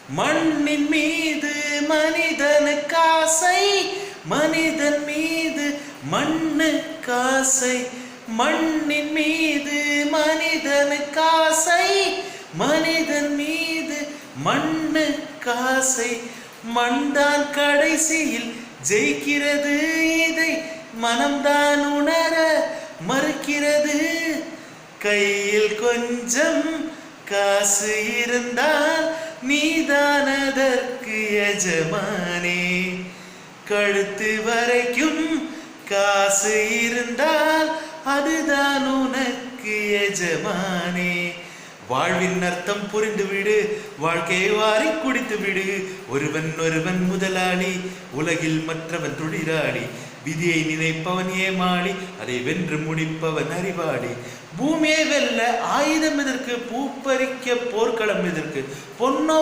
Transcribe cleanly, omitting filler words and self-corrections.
மண்ணின் மீது மனிதனுக்காசை, மனிதன் மீது மண்ணுக்காசை. மண்ணின் மீது மனிதனுக்காசை, மனிதன் மீது மண்ணுக்காசை. மண்தான் கடைசியில் ஜெயிக்கிறது, இதை மனம்தான் உணர மறுக்கிறது. கையில் கொஞ்சம் காசு இருந்தால் நீதான் அதற்கு எஜமானே. கழுத்து வரைக்கும் காசு இருந்தால் அதுதான் உனக்கு எஜமானே. வாழ்வின் அர்த்தம் புரிந்துவிடு, வாழ்க்கையை வாரி குடித்து விடு. ஒருவன் முதலாளி, உலகில் மற்றவன் தொழிலாளி. விதியை நினைப்பவன் ஏமாளி, அதை வென்று முடிப்பவன் அறிவாளி. பூமியை வெல்ல ஆயுதம் எதற்கு, பூப்பறிக்க போர்க்களம் எதற்கு, பொன்னோ